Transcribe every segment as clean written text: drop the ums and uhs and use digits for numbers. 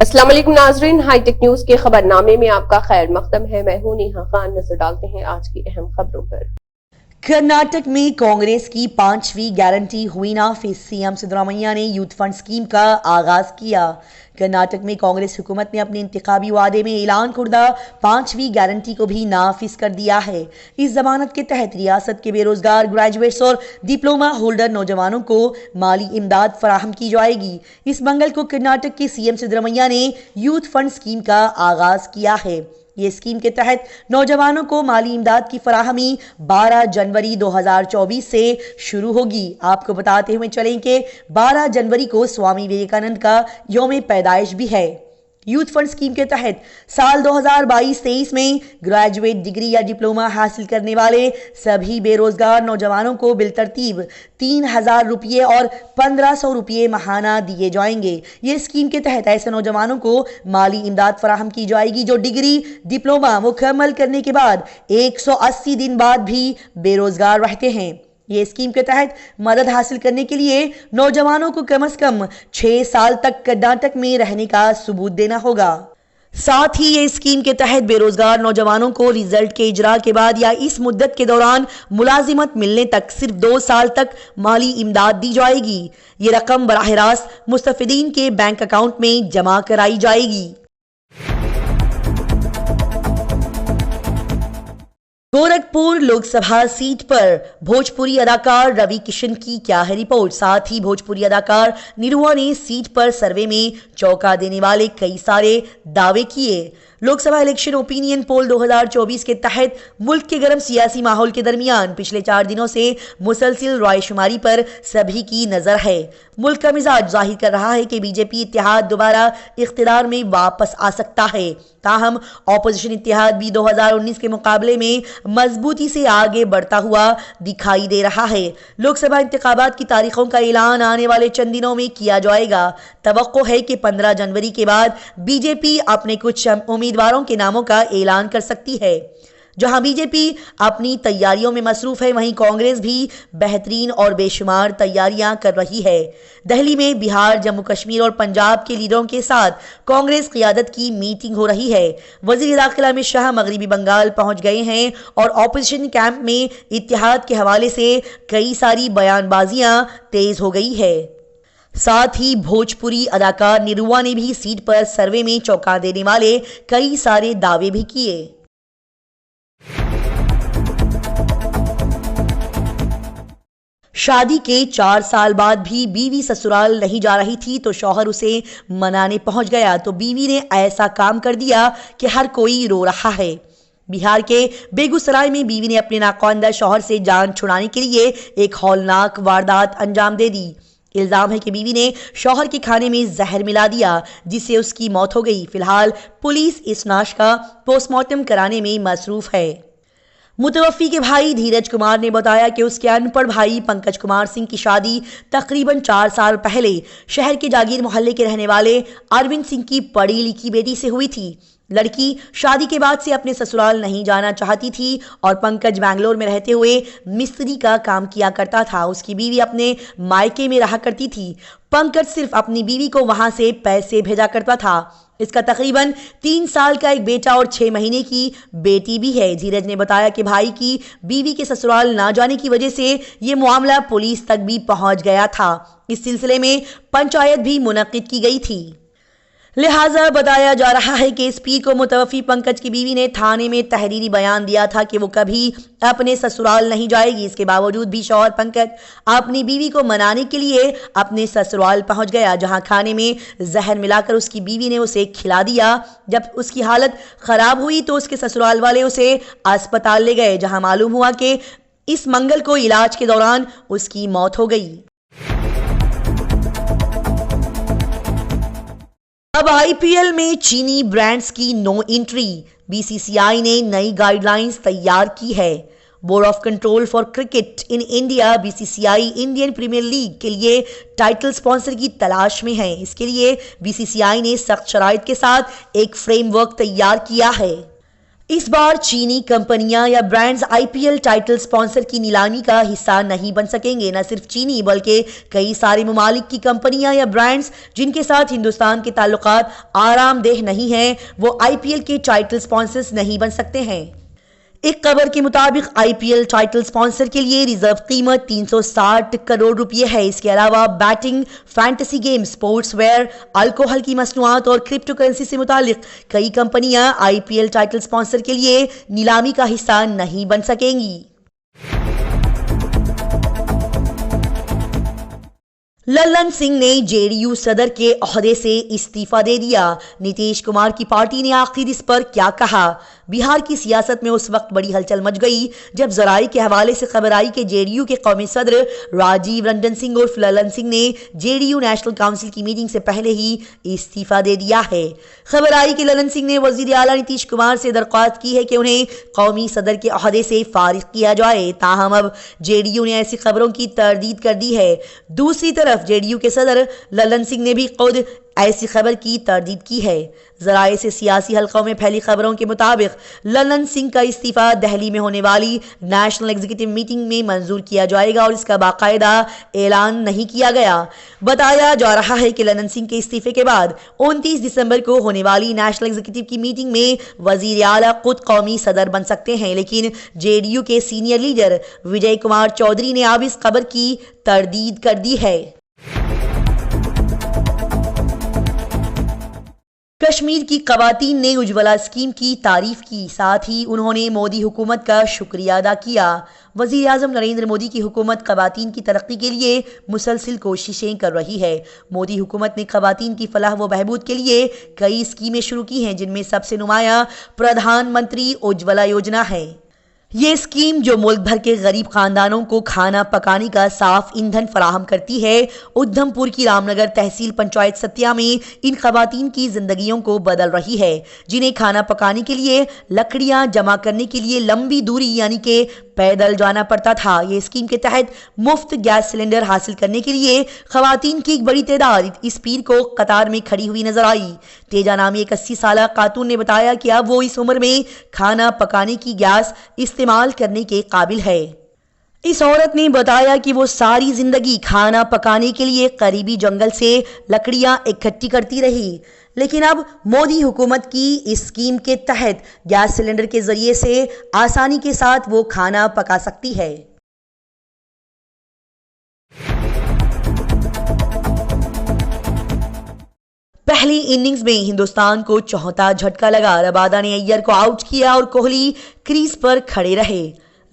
अस्सलाम वालेकुम नाजरीन, हाईटेक न्यूज के खबरनामे में आपका खैर मकदम है। मैं हूं नेहा खान। नजर डालते हैं आज की अहम खबरों पर। कर्नाटक में कांग्रेस की 5वीं गारंटी हुई नाफिज। सीएम सिद्धरामैया ने यूथ फंड स्कीम का आगाज किया। कर्नाटक में कांग्रेस हुकूमत ने अपने इंतखाबी वादे में ऐलान कुर्दा 5वीं गारंटी को भी नाफिज कर दिया है। इस जमानत के तहत रियासत के बेरोजगार ग्रेजुएट्स और डिप्लोमा होल्डर नौजवानों को माली इमदाद फराहम की जाएगी। इस मंगल को कर्नाटक के सीएम सिद्धरामैया ने यूथ फंड स्कीम का आगाज किया है। ये स्कीम के तहत नौजवानों को माली इमदाद की फराहमी 12 जनवरी 2024 से शुरू होगी। आपको बताते हुए चलें कि 12 जनवरी को स्वामी विवेकानंद का यौम पैदाइश भी है। यूथ फंड स्कीम के तहत साल 2022-23 में ग्रेजुएट डिग्री या डिप्लोमा हासिल करने वाले सभी बेरोजगार नौजवानों को बिलतरतीब 3,000 रुपये और 1,500 रुपये माहाना दिए जाएंगे। ये स्कीम के तहत ऐसे नौजवानों को माली इमदाद फराहम की जाएगी जो डिग्री डिप्लोमा मुकम्मल करने के बाद 180 दिन बाद भी बेरोजगार रहते हैं। ये स्कीम के तहत मदद हासिल करने के लिए नौजवानों को कम से कम 6 साल तक कर्नाटक में रहने का सबूत देना होगा। साथ ही ये स्कीम के तहत बेरोजगार नौजवानों को रिजल्ट के इजरा के बाद या इस मुद्दत के दौरान मुलाजिमत मिलने तक सिर्फ 2 साल तक माली इमदाद दी जाएगी। ये रकम बराह रास्त मुस्तफिदीन के बैंक अकाउंट में जमा कराई जाएगी। गोरखपुर लोकसभा सीट पर भोजपुरी अदाकार रवि किशन की क्या है रिपोर्ट। साथ ही भोजपुरी अदाकार निरुआ ने सीट पर सर्वे में चौंका देने वाले कई सारे दावे किए। लोकसभा इलेक्शन ओपिनियन पोल 2024 के तहत मुल्क के गर्म सियासी माहौल के दरमियान पिछले 4 दिनों से मुसलसिल रायशुमारी पर सभी की नजर है। मुल्क का मिजाज जाहिर कर रहा है कि बीजेपी इत्तेहाद दोबारा इख्तिदार में वापस आ सकता है। ताहम ऑपोजिशन इत्तेहाद भी 2019 के मुकाबले में मजबूती से आगे बढ़ता हुआ दिखाई दे रहा है। लोकसभा इंतखाबात की तारीखों का ऐलान आने वाले चंद दिनों में किया जाएगा। तवक्को है कि 15 जनवरी के बाद बीजेपी अपने कुछ उम्मीदवारों के नामों का ऐलान कर सकती है। जहां बीजेपी अपनी तैयारियों में मसरूफ है, वहीं कांग्रेस भी बेहतरीन और बेशुमार तैयारियां कर रही है। दिल्ली में बिहार, जम्मू कश्मीर और पंजाब के लीडरों के साथ कांग्रेस क़ियादत की मीटिंग हो रही है। वज़ीर दाखिला अमित शाह मगरबी बंगाल पहुंच गए हैं और ऑपोजिशन कैंप में इत्तेहाद के हवाले से कई सारी बयानबाजियां तेज हो गई है। साथ ही भोजपुरी अदाकार निरुआ ने भी सीट पर सर्वे में चौंका देने वाले कई सारे दावे भी किए। शादी के 4 साल बाद भी बीवी ससुराल नहीं जा रही थी तो शौहर उसे मनाने पहुंच गया तो बीवी ने ऐसा काम कर दिया कि हर कोई रो रहा है। बिहार के बेगूसराय में बीवी ने अपने नाखौंदा शौहर से जान छुड़ाने के लिए एक हौलनाक वारदात अंजाम दे दी। इल्जाम है कि बीवी ने शौहर के खाने में जहर मिला दिया जिससे उसकी मौत हो गई। फिलहाल पुलिस इस नाश का पोस्टमार्टम कराने में मसरूफ है। मुतवफ़ी के भाई धीरज कुमार ने बताया कि उसके अनपढ़ भाई पंकज कुमार सिंह की शादी तकरीबन 4 साल पहले शहर के जागीर मोहल्ले के रहने वाले अरविंद सिंह की पढ़ी लिखी बेटी से हुई थी। लड़की शादी के बाद से अपने ससुराल नहीं जाना चाहती थी और पंकज बैंगलोर में रहते हुए मिस्त्री का काम किया करता था। उसकी बीवी अपने मायके में रहा करती थी। पंकज सिर्फ अपनी बीवी को वहां से पैसे भेजा करता था। इसका तकरीबन 3 साल का एक बेटा और 6 महीने की बेटी भी है। धीरज ने बताया कि भाई की बीवी के ससुराल ना जाने की वजह से ये मामला पुलिस तक भी पहुंच गया था। इस सिलसिले में पंचायत भी मुनक्किद की गई थी। लिहाजा बताया जा रहा है कि इस पीर को मुतवफ़ी पंकज की बीवी ने थाने में तहरीरी बयान दिया था कि वो कभी अपने ससुराल नहीं जाएगी। इसके बावजूद भी शौहर पंकज अपनी बीवी को मनाने के लिए अपने ससुराल पहुंच गया, जहां खाने में जहर मिलाकर उसकी बीवी ने उसे खिला दिया। जब उसकी हालत खराब हुई तो उसके ससुराल वाले उसे अस्पताल ले गए, जहां मालूम हुआ कि इस मंगल को इलाज के दौरान उसकी मौत हो गई। अब आईपीएल में चीनी ब्रांड्स की नो एंट्री। बीसीसीआई ने नई गाइडलाइंस तैयार की है। Board of Control for Cricket in India BCCI Indian Premier League के लिए टाइटल स्पॉन्सर की तलाश में है। इसके लिए बीसीसीआई ने सख्त शराइत के साथ एक फ्रेमवर्क तैयार किया है। इस बार चीनी कंपनियां या ब्रांड्स आईपीएल टाइटल स्पॉन्सर की नीलामी का हिस्सा नहीं बन सकेंगे। न सिर्फ चीनी बल्कि कई सारे ममालिक की कंपनियां या ब्रांड्स जिनके साथ हिंदुस्तान के ताल्लुकात आरामदेह नहीं हैं, वो आईपीएल के टाइटल स्पॉन्सर्स नहीं बन सकते हैं। एक खबर के मुताबिक आईपीएल टाइटल स्पॉन्सर के लिए रिजर्व कीमत 360 करोड़ रुपए है। इसके अलावा batting, fantasy game, sports wear, alcohol की मसनूआत और क्रिप्टो करेंसी से मुतालिक कई कंपनियां आईपीएल टाइटल स्पॉन्सर के लिए नीलामी का हिस्सा नहीं बन सकेंगी। लल्लन सिंह ने जेडीयू सदर के ओहदे से इस्तीफा दे दिया। नीतीश कुमार की पार्टी ने आखिर इस पर क्या कहा? बिहार की सियासत में उस वक्त बड़ी हलचल मच गई जब जराये के हवाले से खबर आई कि जेडीयू के कौमी सदर राजीव रंजन सिंह उर्फ लल्लन सिंह ने जेडीयू नेशनल काउंसिल की मीटिंग से पहले ही इस्तीफा दे दिया है। खबर आई कि लल्लन सिंह ने वजीर आला नीतीश कुमार से दरख्वास्त की है कि उन्हें कौमी सदर के ओहदे से फारिग किया जाए। ताहम अब जेडीयू ने ऐसी खबरों की तरदीद कर दी है। दूसरी तरफ जेडीयू के सदर लल्लन सिंह ने भी खुद ऐसी खबर की तरदीद की है। जराये से सियासी हलकों में फैली खबरों के मुताबिक लल्लन सिंह का इस्तीफा दिल्ली में होने वाली नेशनल एग्जीक्यूटिव मीटिंग में मंजूर किया जाएगा और इसका बाकायदा ऐलान नहीं किया गया। बताया जा रहा है कि लल्लन सिंह के इस्तीफे के बाद 29 दिसंबर को होने वाली नेशनल एग्जीक्यूटिव की मीटिंग में वजीर आला खुद कौमी सदर बन सकते हैं, लेकिन जेडीयू के सीनियर लीडर विजय कुमार चौधरी ने अब इस खबर की तरदीद कर दी है। कश्मीर की खवातीन ने उज्ज्वला स्कीम की तारीफ की, साथ ही उन्होंने मोदी हुकूमत का शुक्रिया अदा किया। वजीर आजम नरेंद्र मोदी की हुकूमत खवातीन की तरक्की के लिए मुसलसिल कोशिशें कर रही है। मोदी हुकूमत ने खवातीन की फलाह व बहबूद के लिए कई स्कीमें शुरू की हैं, जिनमें सबसे नुमाया प्रधानमंत्री उज्ज्वला योजना है। ये स्कीम जो मुल्क भर के गरीब खानदानों को खाना पकाने का साफ ईंधन फराहम करती है, उधमपुर की रामनगर तहसील पंचायत सत्या में इन खवातीन की जिंदगियों को बदल रही है, जिन्हें खाना पकाने के लिए लकड़ियां जमा करने के लिए लंबी दूरी यानी कि पैदल जाना पड़ता था। ये स्कीम के तहत मुफ्त गैस सिलेंडर हासिल करने के लिए खवातीन की एक बड़ी तादाद इस पीर को कतार में खड़ी हुई नजर आई। तेजा नामी एक 80 साल खातून ने बताया कि अब वो इस उम्र में खाना पकाने की गैस इस्तेमाल करने के काबिल है। इस औरत ने बताया कि वो सारी जिंदगी खाना पकाने के लिए करीबी जंगल से लकड़ियां इकट्ठी करती रही, लेकिन अब मोदी हुकूमत की इस स्कीम के तहत गैस सिलेंडर के जरिए से आसानी के साथ वो खाना पका सकती है। पहली इनिंग्स में हिंदुस्तान को चौथा झटका लगा। रबादा ने अय्यर को आउट किया और कोहली क्रीज पर खड़े रहे।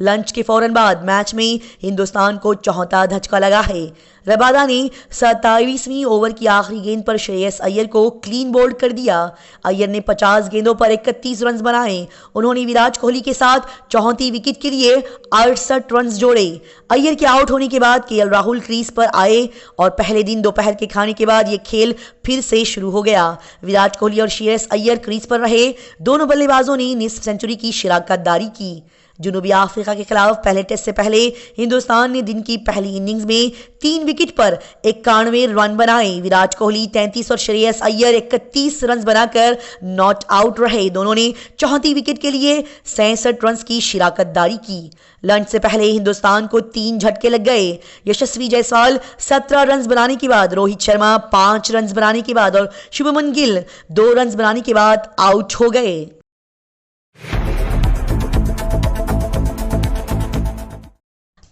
लंच के फौरन बाद मैच में हिंदुस्तान को चौथा धचका लगा है। रबादा ने 27वीं ओवर की आखिरी गेंद पर श्रेयस अय्यर को क्लीन बोल्ड कर दिया। अय्यर ने 50 गेंदों पर 31 रन बनाए। उन्होंने विराट कोहली के साथ चौथी विकेट के लिए 68 रन जोड़े। अय्यर के आउट होने के बाद केएल राहुल क्रीज पर आए और पहले दिन दोपहर के खाने के बाद ये खेल फिर से शुरू हो गया। विराट कोहली और श्रेयस अय्यर क्रीज पर रहे। दोनों बल्लेबाजों ने निस्फ सेंचुरी की शिराकतदारी की। जनूबी अफ्रीका के खिलाफ पहले टेस्ट से पहले हिंदुस्तान ने दिन की पहली इनिंग्स में 3 विकेट पर 91 रन बनाए। विराट कोहली 33 और श्रेयस अय्यर 31 रन बनाकर नॉट आउट रहे। दोनों ने चौथी विकेट के लिए 66 रन की शिराकतदारी की। लंच से पहले हिंदुस्तान को 3 झटके लग गए। यशस्वी जायसवाल 17 रन बनाने के बाद, रोहित शर्मा 5 रन बनाने के बाद और शुभमन गिल 2 रन बनाने के बाद आउट हो गए।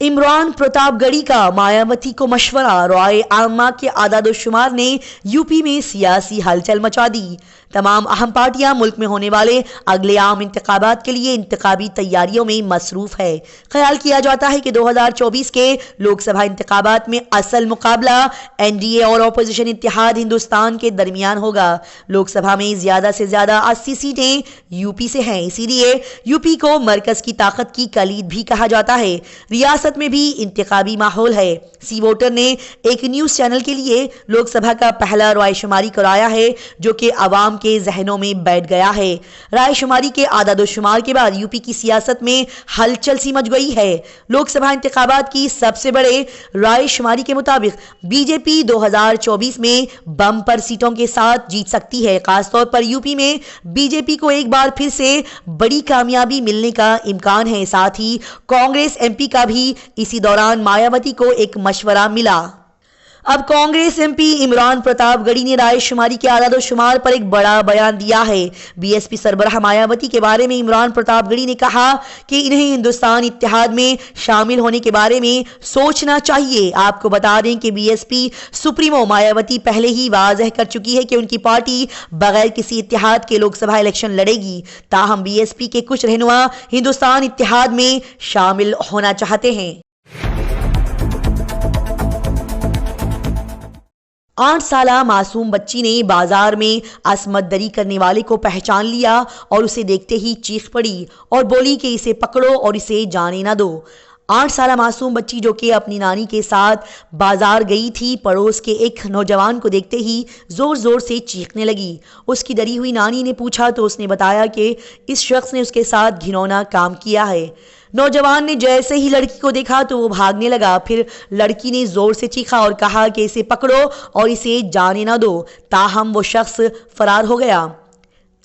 इमरान प्रतापगढ़ी का मायावती को मशवरा। राय आमा के आदादोशुमार ने यूपी में सियासी हलचल मचा दी। तमाम अहम पार्टियां मुल्क में होने वाले अगले आम इंतखाबात के लिए इंतखाबी तैयारियों में मसरूफ है। ख्याल किया जाता है कि 2024 के लोकसभा इंतखाबात में असल मुकाबला एनडीए और अपोजिशन इत्तेहाद हिंदुस्तान के दरमियान होगा। लोकसभा में ज्यादा से ज्यादा 80 सीटें यूपी से हैं, इसीलिए यूपी को मरकज की ताकत की कलीद भी कहा जाता है। रियासत में भी इंतखाबी माहौल है। सी वोटर ने एक न्यूज चैनल के लिए लोकसभा का पहला रायशुमारी कराया है, जो कि अवाम के जहनों में बैठ गया है। रायशुमारी के आदादोशुमार के बाद यूपी की सियासत में हलचल सी मच गई है। लोकसभा इंतखाबात की सबसे बड़े रायशुमारी के मुताबिक बीजेपी 2024 में बम्पर सीटों के साथ जीत सकती है। खासतौर पर यूपी में बीजेपी को एक बार फिर से बड़ी कामयाबी मिलने का इम्कान है। साथ ही कांग्रेस एमपी का भी इसी दौरान मायावती को एक मशवरा मिला। अब कांग्रेस एमपी इमरान प्रतापगढ़ी ने रायशुमारी के आदादोशुमार पर एक बड़ा बयान दिया है। बीएसपी सरबराह मायावती के बारे में इमरान प्रतापगढ़ी ने कहा कि इन्हें हिंदुस्तान इत्तेहाद में शामिल होने के बारे में सोचना चाहिए। आपको बता दें कि बीएसपी सुप्रीमो मायावती पहले ही वाज़ेह कर चुकी है कि उनकी पार्टी बगैर किसी इत्तेहाद के लोकसभा इलेक्शन लड़ेगी। ताहम बीएसपी के कुछ रहनुमा हिंदुस्तान इत्तेहाद में शामिल होना चाहते हैं। 8 साला मासूम बच्ची ने बाजार में असमत दरी करने वाले को पहचान लिया और उसे देखते ही चीख पड़ी और बोली कि इसे पकड़ो और इसे जाने ना दो। 8 साला मासूम बच्ची जो कि अपनी नानी के साथ बाजार गई थी, पड़ोस के एक नौजवान को देखते ही जोर जोर से चीखने लगी। उसकी डरी हुई नानी ने पूछा तो उसने बताया कि इस शख्स ने उसके साथ घिनौना काम किया है। नौजवान ने जैसे ही लड़की को देखा तो वो भागने लगा। फिर लड़की ने जोर से चीखा और कहा कि इसे पकड़ो और इसे जाने ना दो। ताहम वो शख्स फरार हो गया।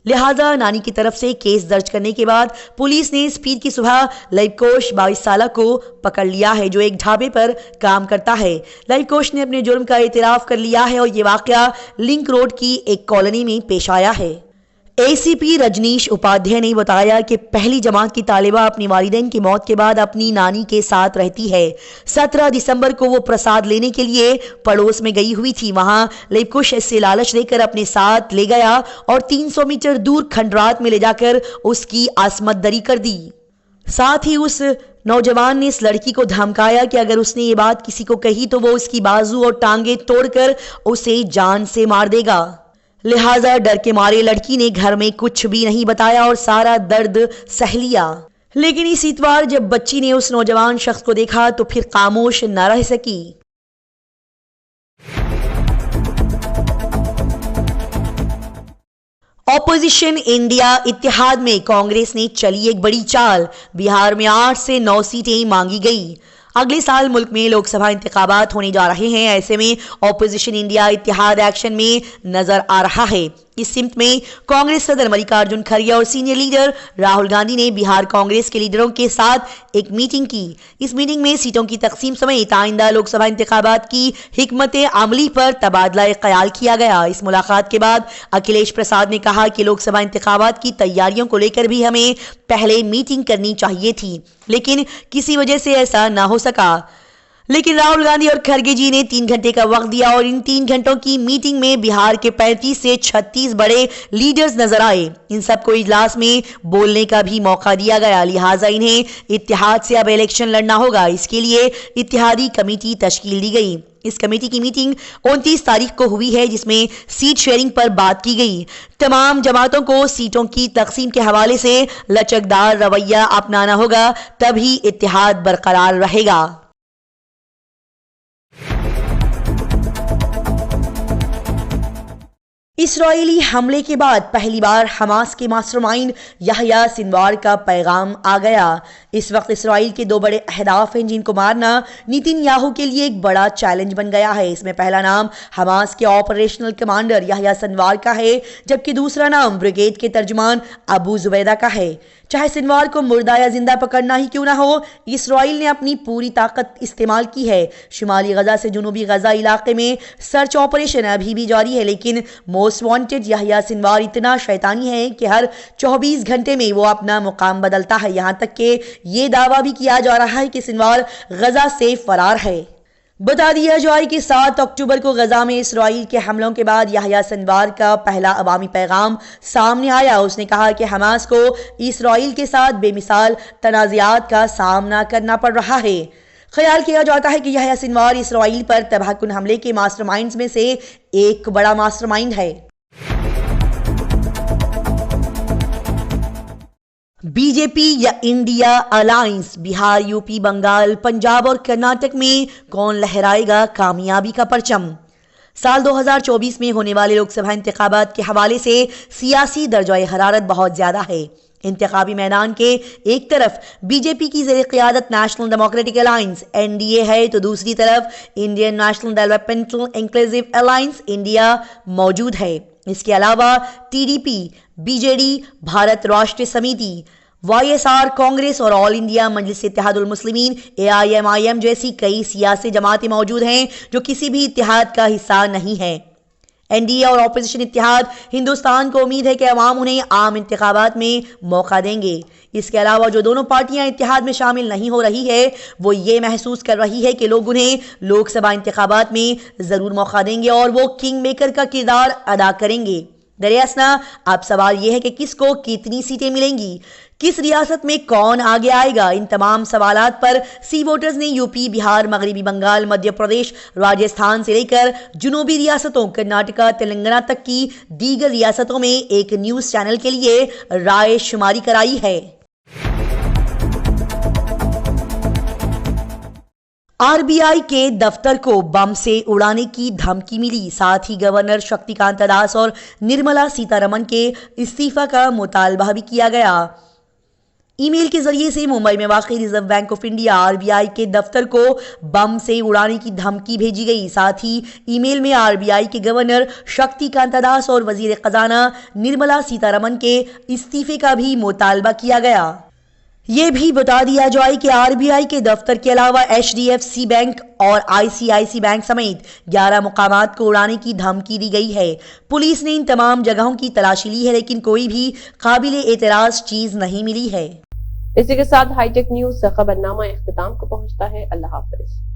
लिहाजा नानी की तरफ से केस दर्ज करने के बाद पुलिस ने इस पीर की सुबह लैबकोश 22 साल को पकड़ लिया है, जो एक ढाबे पर काम करता है। लैबकोश ने अपने जुर्म का एतराफ कर लिया है और ये वाकया लिंक रोड की एक कॉलोनी में पेश आया है। एसीपी रजनीश उपाध्याय ने बताया कि पहली जमात की तालिबा अपनी वालिदैन की मौत के बाद अपनी नानी के साथ रहती है। 17 दिसंबर को वो प्रसाद लेने के लिए पड़ोस में गई हुई थी। वहां लैबकोश इससे लालच देकर अपने साथ ले गया और 300 मीटर दूर खंडरात में ले जाकर उसकी असमत दरी कर दी। साथ ही उस नौजवान ने इस लड़की को धमकाया कि अगर उसने ये बात किसी को कही तो वो उसकी बाजू और टांगे तोड़कर उसे जान से मार देगा। लिहाजा डर के मारे लड़की ने घर में कुछ भी नहीं बताया और सारा दर्द सह लिया। लेकिन इस इतवार जब बच्ची ने उस नौजवान शख्स को देखा तो फिर खामोश न रह सकी। ऑपोजिशन इंडिया इत्तेहाद में कांग्रेस ने चली एक बड़ी चाल। बिहार में 8 से 9 सीटें मांगी गई। अगले साल मुल्क में लोकसभा इंतखाबात होने जा रहे हैं। ऐसे में ऑपोजिशन इंडिया इत्तेहाद एक्शन में नजर आ रहा है। इस सिमत में कांग्रेस सदर मल्लिकार्जुन खड़गे और सीनियर लीडर राहुल गांधी ने बिहार कांग्रेस के लीडरों के साथ एक मीटिंग की। इस मीटिंग में सीटों की तकसीम समेत आइंदा लोकसभा इंतखाबात की हिकमत अमली पर तबादला ख्याल किया गया। इस मुलाकात के बाद अखिलेश प्रसाद ने कहा कि लोकसभा इंतखाबात की तैयारियों को लेकर भी हमें पहले मीटिंग करनी चाहिए थी, लेकिन किसी वजह से ऐसा ना हो सका। लेकिन राहुल गांधी और खड़गे जी ने 3 घंटे का वक्त दिया और इन 3 घंटों की मीटिंग में बिहार के 35 से 36 बड़े लीडर्स नजर आए। इन सबको इजलास में बोलने का भी मौका दिया गया। लिहाजा इन्हें इत्तेहाद से अब इलेक्शन लड़ना होगा। इसके लिए इत्तेहादी कमेटी तश्कील दी गई। इस कमेटी की मीटिंग 29 तारीख को हुई है, जिसमें सीट शेयरिंग पर बात की गई। तमाम जमातों को सीटों की तकसीम के हवाले से लचकदार रवैया अपनाना होगा, तभी इत्तेहाद बरकरार रहेगा। इस्राएली हमले के बाद पहली बार हमास के मास्टरमाइंड याह्या सिनवार का पैगाम आ गया। इस वक्त इसराइल के 2 बड़े अहदाफ हैं जिनको मारना नेतन्याहू के लिए एक बड़ा चैलेंज बन गया है। इसमें पहला नाम हमास के ऑपरेशनल कमांडर याह्या सिनवार का है, जबकि दूसरा नाम ब्रिगेड के तर्जमान अबू जुबैदा का है। चाहे सिनवार को मुर्दा या जिंदा पकड़ना ही क्यों ना हो, इसराइल ने अपनी पूरी ताकत इस्तेमाल की है। शुमाली गजा से जुनूबी गजा इलाके में सर्च ऑपरेशन अभी भी जारी है, लेकिन मोस्ट वांटेड याह्या सिनवार इतना शैतानी है कि हर 24 घंटे में वो अपना मुकाम बदलता है। यहाँ तक कि ये दावा भी किया जा रहा है कि सिनवार गजा से फरार है। बता दिया जाए कि 7 अक्टूबर को गजा में इसराइल के हमलों के बाद याह्या सिनवार का पहला अवामी पैगाम सामने आया। उसने कहा कि हमास को इसराइल के साथ बेमिसाल तनाज़ात का सामना करना पड़ रहा है। ख्याल किया जाता है कि याह्या सिनवार इसराइल पर तबाहकुन हमले के मास्टरमाइंड्स में से एक बड़ा मास्टरमाइंड है। बीजेपी या India alliance, Bihar, UP, Bengal, Punjab और कर्नाटक में कौन लहराएगा कामयाबी का परचम। साल 2024 में होने वाले लोकसभा इंतखाबात के हवाले से सियासी दर्जाए हरारत बहुत ज्यादा है। इंतखाबी मैदान के एक तरफ बीजेपी की ज़ेरे क़ियादत नेशनल डेमोक्रेटिक अलायंस (NDA) है तो दूसरी तरफ Indian national developmental inclusive alliance (India) मौजूद है। इसके अलावा TDP, BJD, भारत राष्ट्र समिति, YSR, कांग्रेस और ऑल इंडिया मजलिस इत्तेहादुल मुस्लिमीन AIMIM जैसी कई सियासी जमातें मौजूद हैं जो किसी भी इत्तेहाद का हिस्सा नहीं है। NDA और ऑपोजिशन इत्तेहाद हिंदुस्तान को उम्मीद है कि अवाम उन्हें आम इंतखाबात में मौका देंगे। इसके अलावा जो दोनों पार्टियां इत्तेहाद में शामिल नहीं हो रही है वो ये महसूस कर रही है कि लोग उन्हें लोकसभा इंतखाबात में ज़रूर मौका देंगे और वो किंग मेकर का किरदार अदा करेंगे। दरियासना अब सवाल यह है कि किसको कितनी सीटें मिलेंगी, किस रियासत में कौन आगे आएगा। इन तमाम सवालात पर सी वोटर्स ने यूपी, बिहार, मगरबी बंगाल, मध्य प्रदेश, राजस्थान से लेकर जुनूबी रियासतों कर्नाटका, तेलंगाना तक की दीगर रियासतों में एक न्यूज़ चैनल के लिए राय शुमारी कराई है। RBI के दफ्तर को बम से उड़ाने की धमकी मिली। साथ ही गवर्नर शक्तिकांत दास और निर्मला सीतारमण के इस्तीफा का मुतालबा भी किया गया। ईमेल के जरिए से मुंबई में वाक़ई reserve bank of India RBI के दफ्तर को बम से उड़ाने की धमकी भेजी गई। साथ ही ईमेल में RBI के गवर्नर शक्तिकांत दास और वजीर खजाना निर्मला सीतारमण के इस्तीफे का भी मुतालबा किया गया। ये भी बता दिया जाए कि RBI के दफ्तर के अलावा HDFC बैंक और ICICI बैंक समेत 11 मुकामात को उड़ाने की धमकी दी गई है। पुलिस ने इन तमाम जगहों की तलाशी ली है लेकिन कोई भी काबिले एतराज चीज नहीं मिली है। इसी के साथ हाईटेक न्यूज खबरनामा इख्तिताम को पहुंचता है। अल्लाह हाफिज।